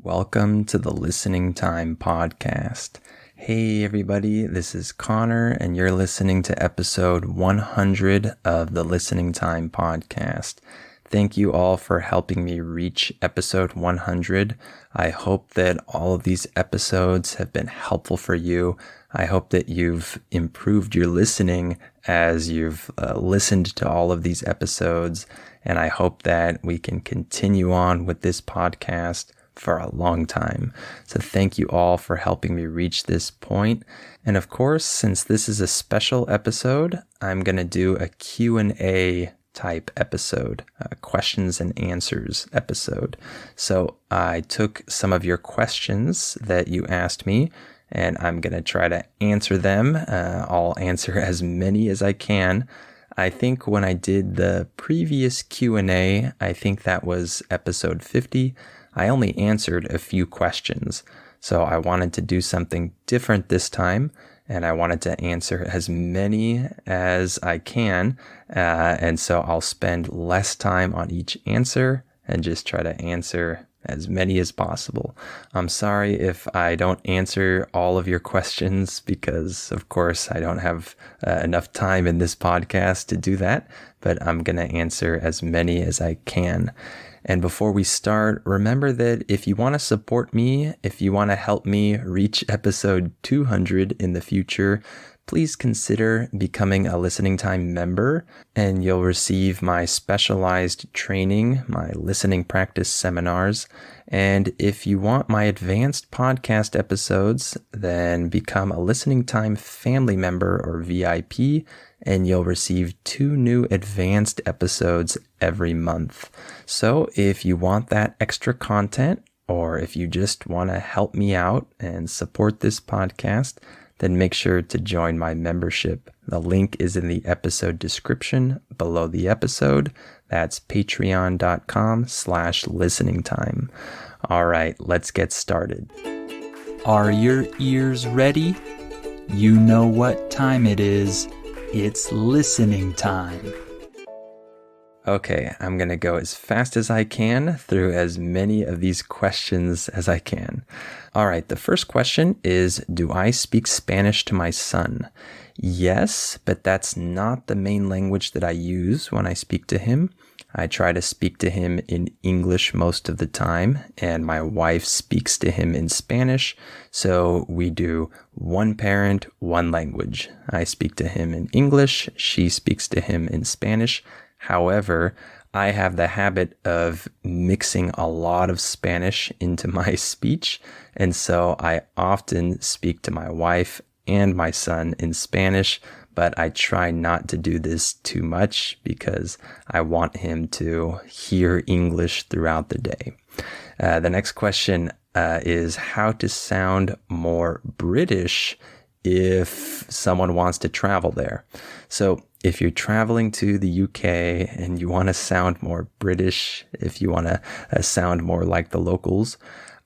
Welcome to the Listening Time Podcast. Hey everybody, this is Connor and you're listening to episode 100 of the Listening Time Podcast. Thank you all for helping me reach episode 100. I hope that all of these episodes have been helpful for you. I hope that you've improved your listening as you've listened to all of these episodes. And I hope that we can continue on with this podcast for a long time. So thank you all for helping me reach this point. And of course, since this is a special episode, I'm going to do a Q&A type episode, questions and answers episode. So I took some of your questions that you asked me, and I'm going to try to answer them. I'll answer as many as I can. I think when I did the previous Q&A, I think that was episode 50, I only answered a few questions. So I wanted to do something different this time, and I wanted to answer as many as I can. And so I'll spend less time on each answer and just try to answer as many as possible. I'm sorry if I don't answer all of your questions because, of course, I don't have enough time in this podcast to do that, but I'm going to answer as many as I can. And before we start, remember that if you want to support me, if you want to help me reach episode 200 in the future, please consider becoming a Listening Time member, and you'll receive my specialized training, my listening practice seminars. And if you want my advanced podcast episodes, then become a Listening Time family member or VIP, and you'll receive 2 new advanced episodes every month. So if you want that extra content, or if you just want to help me out and support this podcast, then make sure to join my membership. The link is in the episode description below the episode. That's patreon.com/listeningtime. All right, let's get started. Are your ears ready? You know what time it is. It's listening time. Okay, I'm going to go as fast as I can through as many of these questions as I can. All right, the first question is, do I speak Spanish to my son? Yes, but that's not the main language that I use when I speak to him. I try to speak to him in English most of the time, and my wife speaks to him in Spanish. So we do one parent, one language. I speak to him in English. She speaks to him in Spanish. However, I have the habit of mixing a lot of Spanish into my speech, and so I often speak to my wife and my son in Spanish, but I try not to do this too much because I want him to hear English throughout the day. The next question is how to sound more British if someone wants to travel there. So if you're traveling to the UK and you want to sound more British, if you want to sound more like the locals,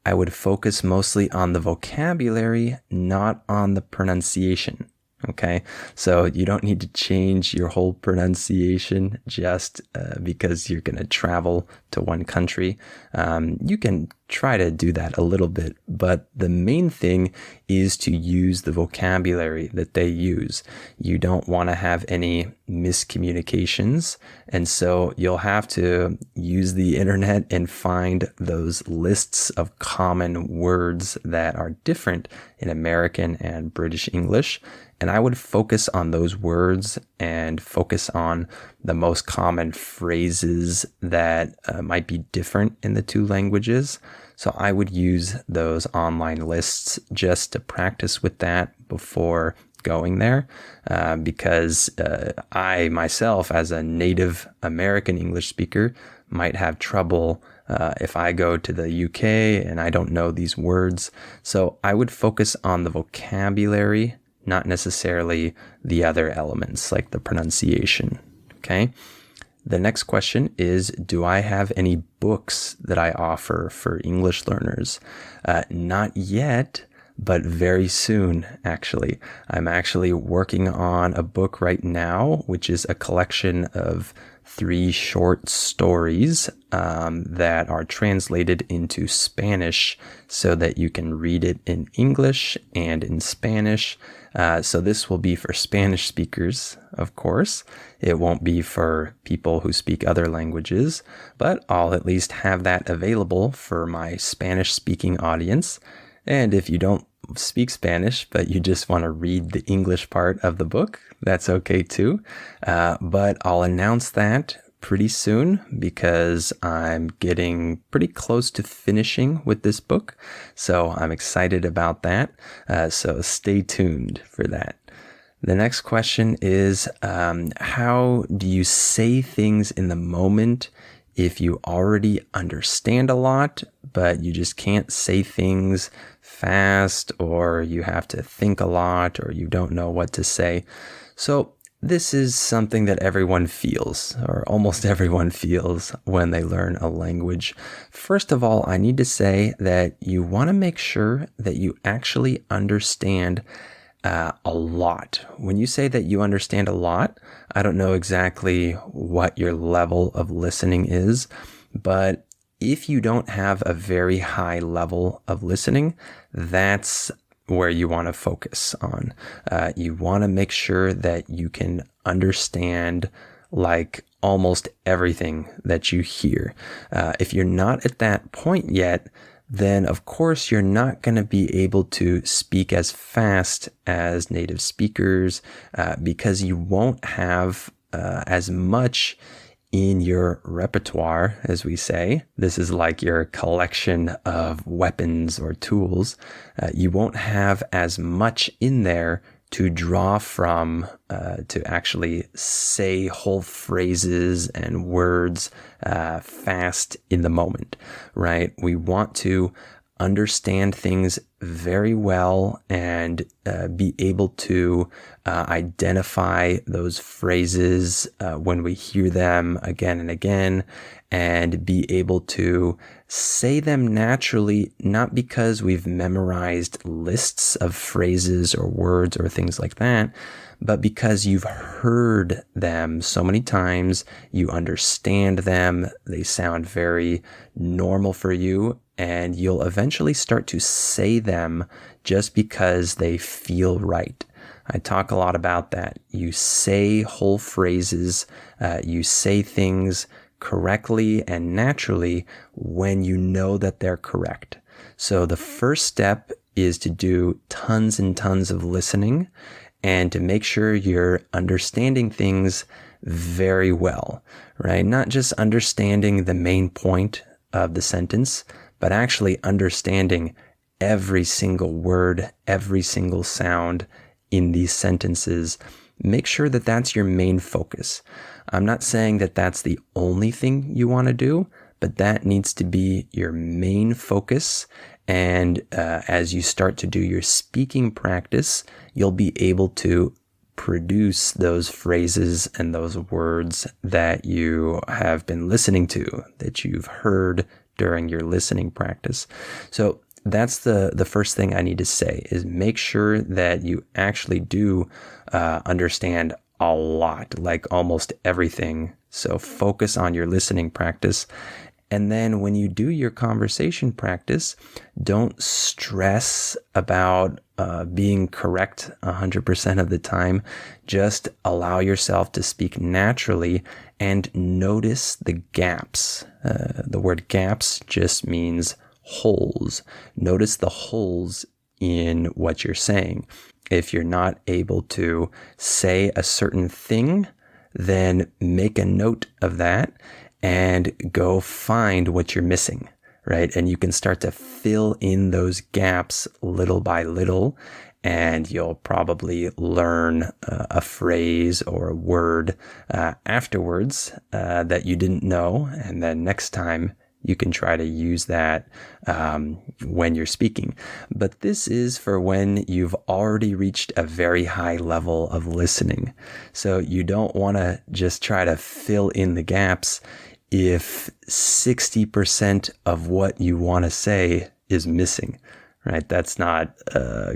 I would focus mostly on the vocabulary, not on the pronunciation. Okay, so you don't need to change your whole pronunciation just because you're going to travel to one country. You can try to do that a little bit, but the main thing is to use the vocabulary that they use. You don't want to have any miscommunications, and so you'll have to use the internet and find those lists of common words that are different in American and British English. And I would focus on those words and focus on the most common phrases that might be different in the two languages. So I would use those online lists just to practice with that before going there, because I myself, as a native American English speaker, might have trouble if I go to the UK and I don't know these words. So I would focus on the vocabulary, not necessarily the other elements like the pronunciation. Okay. The next question is, do I have any books that I offer for English learners? Not yet, but very soon, actually. I'm actually working on a book right now, which is a collection of 3 short stories that are translated into Spanish so that you can read it in English and in Spanish. So this will be for Spanish speakers, of course. It won't be for people who speak other languages, but I'll at least have that available for my Spanish-speaking audience. And if you don't speak Spanish, but you just want to read the English part of the book, that's okay too. But I'll announce that pretty soon because I'm getting pretty close to finishing with this book. So I'm excited about that. So stay tuned for that. The next question is, how do you say things in the moment if you already understand a lot, but you just can't say things fast, or you have to think a lot, or you don't know what to say? So this is something that everyone feels, or almost everyone feels when they learn a language. First of all, I need to say that you want to make sure that you actually understand a lot. When you say that you understand a lot, I don't know exactly what your level of listening is, but if you don't have a very high level of listening, that's where you want to focus on. You want to make sure that you can understand like almost everything that you hear. If you're not at that point yet, then of course you're not going to be able to speak as fast as native speakers because you won't have as much in your repertoire, as we say. This is like your collection of weapons or tools. You won't have as much in there to draw from to actually say whole phrases and words fast in the moment, right? We want to understand things very well and be able to identify those phrases when we hear them again and again, and be able to say them naturally, not because we've memorized lists of phrases or words or things like that, but because you've heard them so many times, you understand them, they sound very normal for you, and you'll eventually start to say them just because they feel right. I talk a lot about that. You say whole phrases, you say things correctly and naturally when you know that they're correct. So the first step is to do tons and tons of listening and to make sure you're understanding things very well, right? Not just understanding the main point of the sentence, but actually understanding every single word, every single sound in these sentences. Make sure that that's your main focus. I'm not saying that that's the only thing you want to do, but that needs to be your main focus. And as you start to do your speaking practice, you'll be able to produce those phrases and those words that you have been listening to, that you've heard during your listening practice. So that's the first thing I need to say, is make sure that you actually do understand a lot, like almost everything. So focus on your listening practice. And then when you do your conversation practice, don't stress about being correct 100% of the time. Just allow yourself to speak naturally and notice the gaps. The word gaps just means holes. Notice the holes in what you're saying. If you're not able to say a certain thing, then make a note of that and go find what you're missing, right? And you can start to fill in those gaps little by little, and you'll probably learn a phrase or a word afterwards that you didn't know. And then next time you can try to use that when you're speaking. But this is for when you've already reached a very high level of listening. So you don't want to just try to fill in the gaps if 60% of what you want to say is missing, right? That's not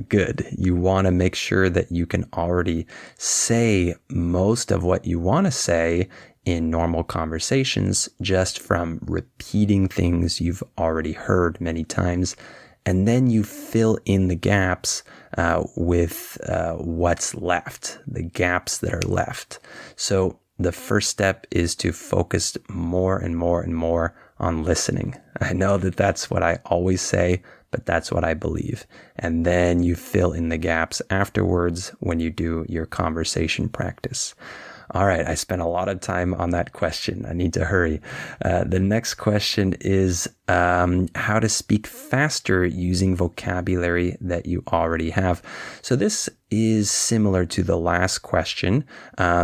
good. You want to make sure that you can already say most of what you want to say in normal conversations just from repeating things you've already heard many times. And then you fill in the gaps with what's left, the gaps that are left. So the first step is to focus more and more and more on listening. I know that that's what I always say, but that's what I believe. And then you fill in the gaps afterwards when you do your conversation practice. All right, I spent a lot of time on that question. I need to hurry. The next question is how to speak faster using vocabulary that you already have. So this is similar to the last question.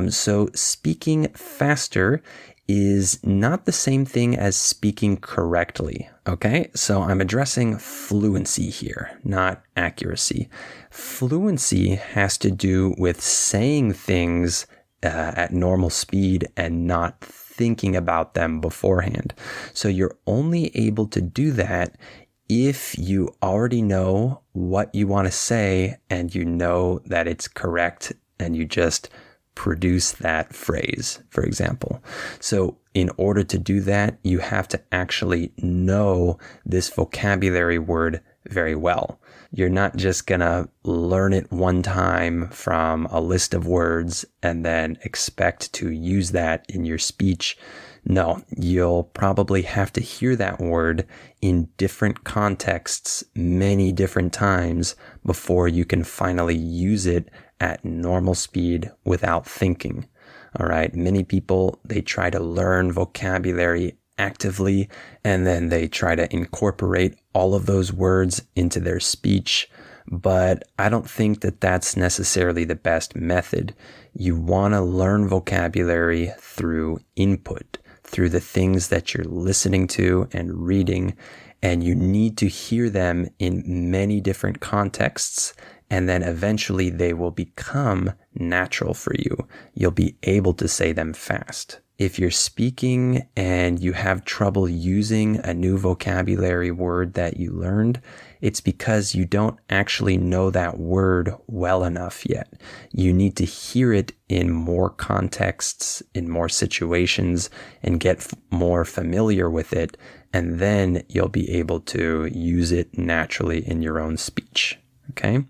So speaking faster is not the same thing as speaking correctly. Okay, so I'm addressing fluency here, not accuracy. Fluency has to do with saying things at normal speed and not thinking about them beforehand. So you're only able to do that if you already know what you want to say and you know that it's correct and you just produce that phrase, for example. So in order to do that, you have to actually know this vocabulary word very well. You're not just going to learn it one time from a list of words and then expect to use that in your speech. No, you'll probably have to hear that word in different contexts many different times before you can finally use it at normal speed without thinking. All right. Many people, they try to learn vocabulary actively, and then they try to incorporate all of those words into their speech. But I don't think that that's necessarily the best method. You want to learn vocabulary through input, through the things that you're listening to and reading, and you need to hear them in many different contexts. And then eventually they will become natural for you. You'll be able to say them fast. If you're speaking and you have trouble using a new vocabulary word that you learned, it's because you don't actually know that word well enough yet. You need to hear it in more contexts, in more situations, and get more familiar with it. And then you'll be able to use it naturally in your own speech. Okay?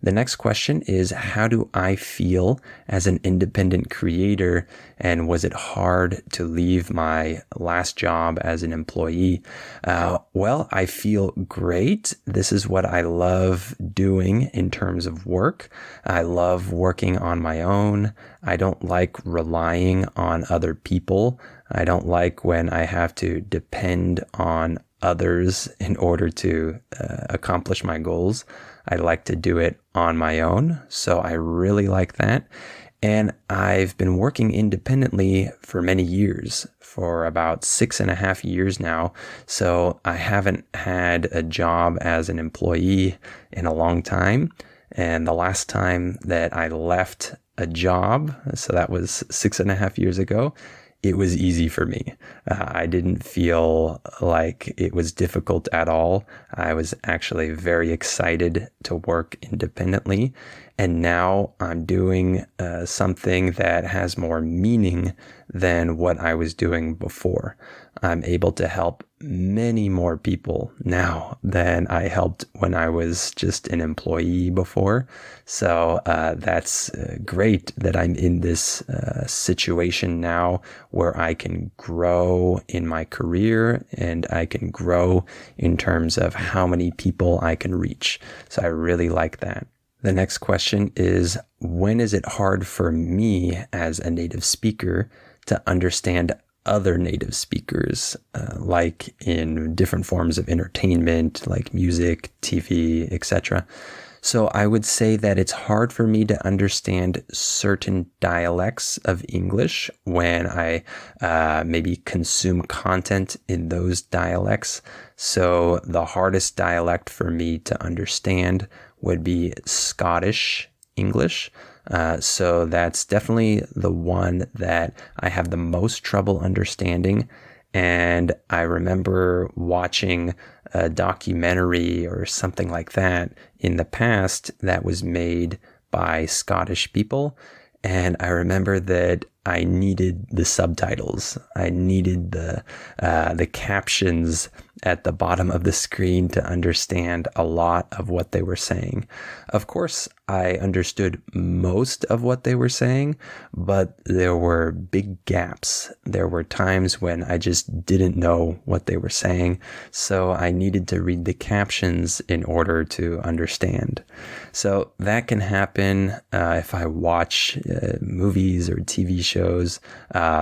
The next question is, how do I feel as an independent creator, and was it hard to leave my last job as an employee? Well, I feel great. This is what I love doing in terms of work. I love working on my own. I don't like relying on other people. I don't like when I have to depend on others in order to accomplish my goals. I like to do it on my own. So I really like that. And I've been working independently for many years, for about 6.5 years now. So I haven't had a job as an employee in a long time. And the last time that I left a job, so that was 6.5 years ago, it was easy for me. I didn't feel like it was difficult at all. I was actually very excited to work independently. And now I'm doing something that has more meaning than what I was doing before. I'm able to help many more people now than I helped when I was just an employee before. So that's great that I'm in this situation now where I can grow in my career and I can grow in terms of how many people I can reach. So I really like that. The next question is, when is it hard for me as a native speaker to understand other native speakers, like in different forms of entertainment, like music, TV, etc.? So I would say that it's hard for me to understand certain dialects of English when I maybe consume content in those dialects. So the hardest dialect for me to understand would be Scottish English. So that's definitely the one that I have the most trouble understanding. And I remember watching a documentary or something like that in the past that was made by Scottish people. And I remember that I needed the subtitles. I needed the captions at the bottom of the screen to understand a lot of what they were saying. Of course, I understood most of what they were saying, but there were big gaps. There were times when I just didn't know what they were saying, so I needed to read the captions in order to understand. So that can happen if I watch movies or TV shows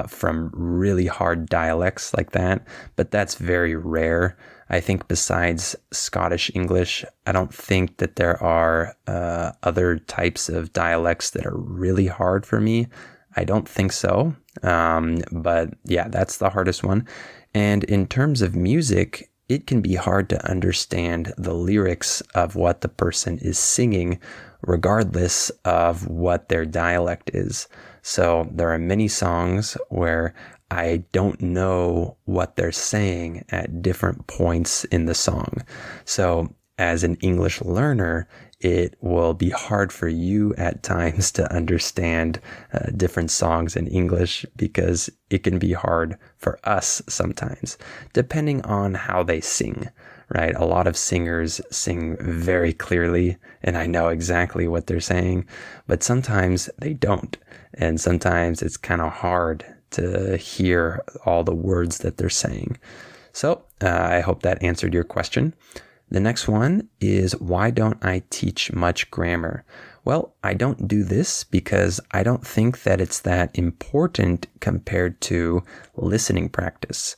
from really hard dialects like that, but that's very rare. I think besides Scottish English, I don't think that there are other types of dialects that are really hard for me. I don't think so. But yeah, that's the hardest one. And in terms of music, it can be hard to understand the lyrics of what the person is singing, regardless of what their dialect is. So there are many songs where I don't know what they're saying at different points in the song. So as an English learner, it will be hard for you at times to understand different songs in English because it can be hard for us sometimes, depending on how they sing, right? A lot of singers sing very clearly, and I know exactly what they're saying, but sometimes they don't. And sometimes it's kind of hard to hear all the words that they're saying. So I hope that answered your question. The next one is, why don't I teach much grammar? Well, I don't do this because I don't think that it's that important compared to listening practice.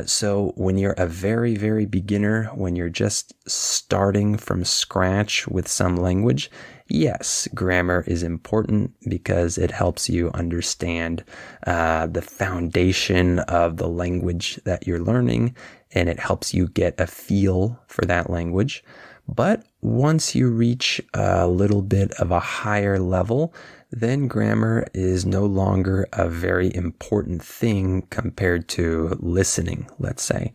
So when you're a very, very beginner, when you're just starting from scratch with some language, yes, grammar is important because it helps you understand the foundation of the language that you're learning, and it helps you get a feel for that language. But once you reach a little bit of a higher level, then grammar is no longer a very important thing compared to listening, let's say.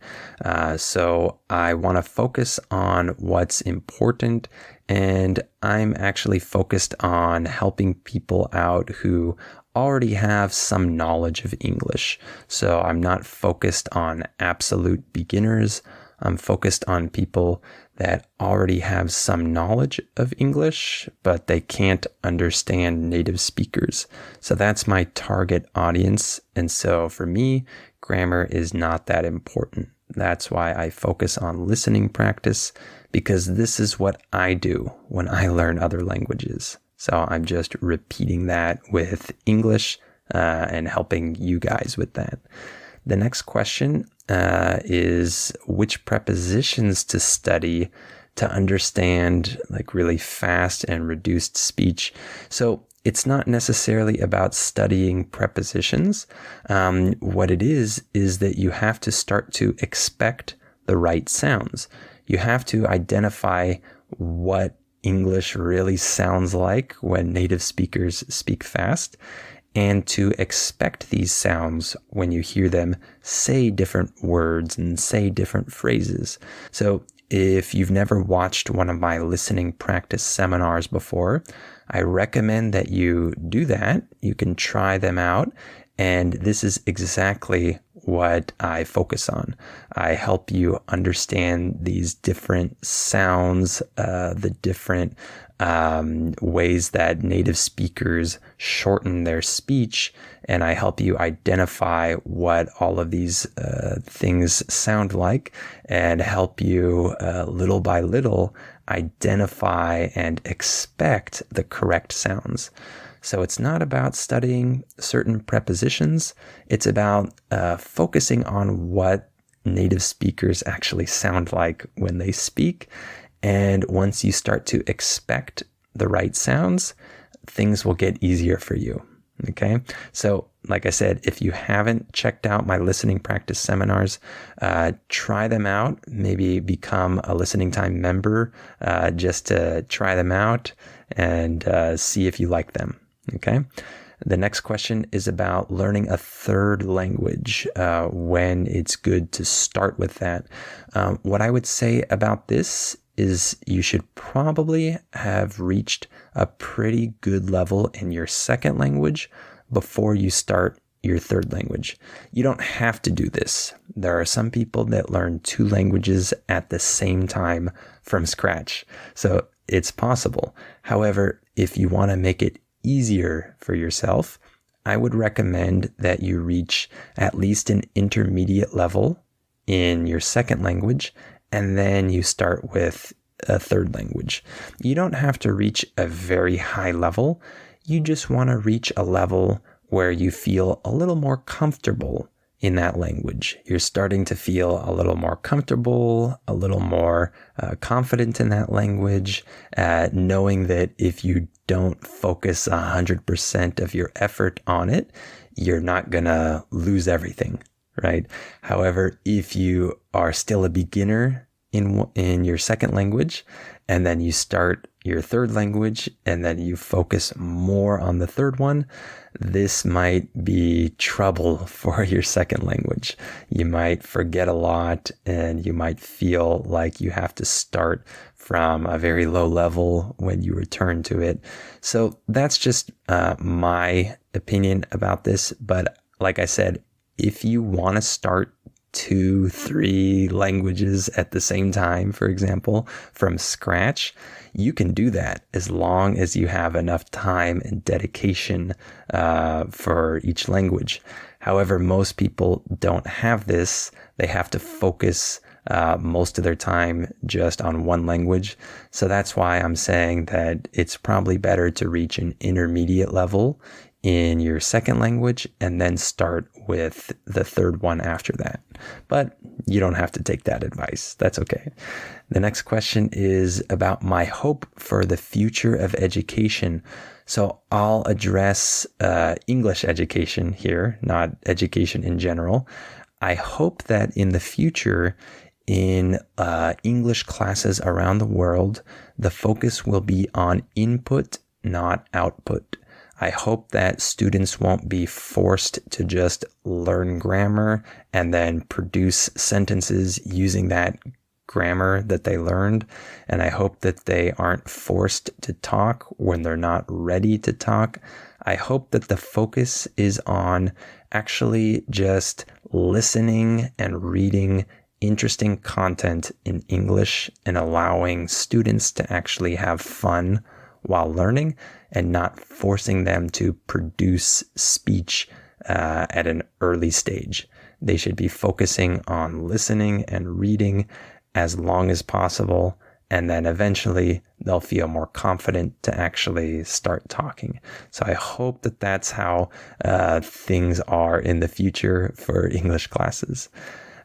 So I want to focus on what's important, and I'm actually focused on helping people out who already have some knowledge of English. So I'm not focused on absolute beginners. I'm focused on people that already have some knowledge of English, but they can't understand native speakers. So that's my target audience. And so for me, grammar is not that important. That's why I focus on listening practice, because this is what I do when I learn other languages. So I'm just repeating that with English and helping you guys with that. The next question is which prepositions to study to understand like really fast and reduced speech. So it's not necessarily about studying prepositions. What it is that you have to start to expect the right sounds. You have to identify what English really sounds like when native speakers speak fast, and to expect these sounds when you hear them say different words and say different phrases. So if you've never watched one of my listening practice seminars before, I recommend that you do that. You can try them out. And this is exactly what I focus on. I help you understand these different sounds, the different ways that native speakers shorten their speech, and I help you identify what all of these things sound like, and help you little by little identify and expect the correct sounds. So it's not about studying certain prepositions. It's about focusing on what native speakers actually sound like when they speak. And once you start to expect the right sounds, things will get easier for you. Okay. So like I said, if you haven't checked out my listening practice seminars, try them out. Maybe become a Listening Time member just to try them out and see if you like them. Okay. The next question is about learning a third language, when it's good to start with that. What I would say about this is you should probably have reached a pretty good level in your second language before you start your third language. You don't have to do this. There are some people that learn 2 languages at the same time from scratch. So it's possible. However, if you want to make it easier for yourself, I would recommend that you reach at least an intermediate level in your second language, and then you start with a third language. You don't have to reach a very high level. You just want to reach a level where you feel a little more comfortable in that language. You're starting to feel a little more comfortable, a little more confident in that language, knowing that if you don't focus 100% of your effort on it, you're not going to lose everything, right? However, if you are still a beginner in your second language, and then you start your third language, and then you focus more on the third one, this might be trouble for your second language. You might forget a lot, and you might feel like you have to start from a very low level when you return to it. So that's just my opinion about this. But like I said, if you want to start 2, 3 languages at the same time, for example, from scratch, you can do that as long as you have enough time and dedication for each language. However, most people don't have this. They have to focus most of their time just on one language. So that's why I'm saying that it's probably better to reach an intermediate level in your second language and then start with the third one after that. But you don't have to take that advice. That's okay. The next question is about my hope for the future of education. So I'll address English education here, not education in general. I hope that in the future, in English classes around the world, the focus will be on input, not output. I hope that students won't be forced to just learn grammar and then produce sentences using that grammar that they learned. And I hope that they aren't forced to talk when they're not ready to talk. I hope that the focus is on actually just listening and reading interesting content in English and allowing students to actually have fun while learning and not forcing them to produce speech at an early stage. They should be focusing on listening and reading as long as possible, and then eventually they'll feel more confident to actually start talking. So I hope that that's how things are in the future for English classes.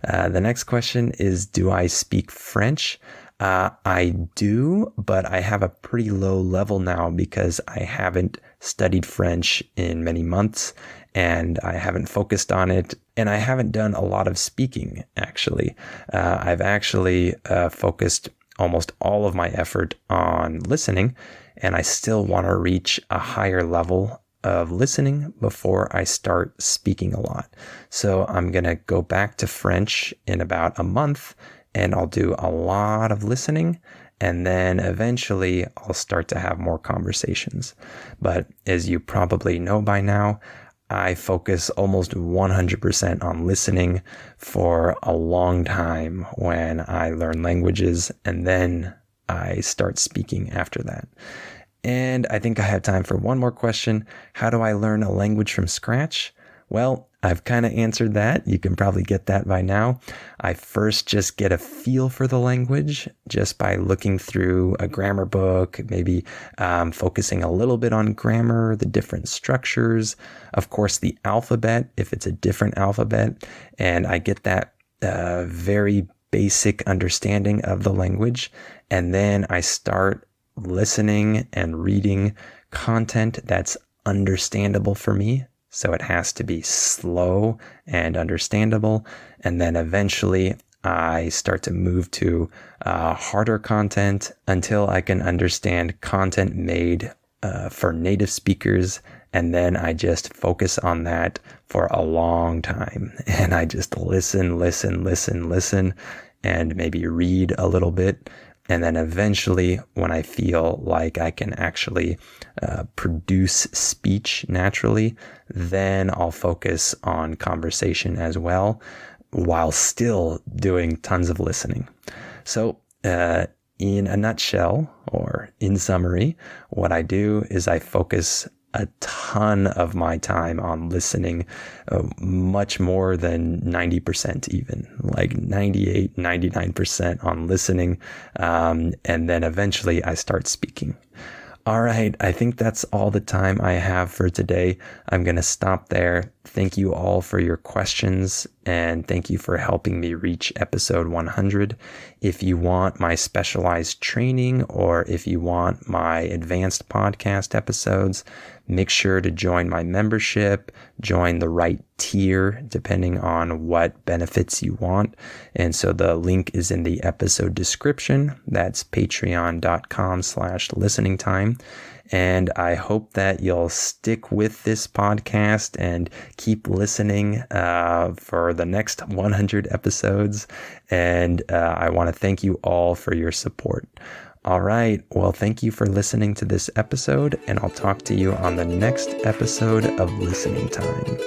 The next question is, do I speak French? I do, but I have a pretty low level now because I haven't studied French in many months and I haven't focused on it. And I haven't done a lot of speaking, actually. I've actually focused almost all of my effort on listening, and I still want to reach a higher level of listening before I start speaking a lot. So I'm going to go back to French in about a month, and I'll do a lot of listening, and then eventually I'll start to have more conversations. But as you probably know by now, I focus almost 100% on listening for a long time when I learn languages, and then I start speaking after that. And I think I have time for one more question. How do I learn a language from scratch? Well, I've kind of answered that. You can probably get that by now. I first just get a feel for the language just by looking through a grammar book, maybe focusing a little bit on grammar, the different structures, of course, the alphabet, if it's a different alphabet. And I get that very basic understanding of the language. And then I start listening and reading content that's understandable for me. So it has to be slow and understandable. And then eventually I start to move to harder content until I can understand content made for native speakers. And then I just focus on that for a long time. And I just listen, and maybe read a little bit And then eventually, when I feel like I can actually produce speech naturally, then I'll focus on conversation as well, while still doing tons of listening. So, in a nutshell, or in summary, what I do is I focus a ton of my time on listening, much more than 90%, even like 98, 99% on listening. And then eventually I start speaking. All right, I think that's all the time I have for today. I'm going to stop there. Thank you all for your questions, and thank you for helping me reach episode 100. If you want my specialized training, or if you want my advanced podcast episodes, make sure to join my membership, join the right tier depending on what benefits you want. And so the link is in the episode description. That's patreon.com/listening time. And I hope that you'll stick with this podcast and keep listening for the next 100 episodes. And I want to thank you all for your support. All right. Well, thank you for listening to this episode, and I'll talk to you on the next episode of Listening Time.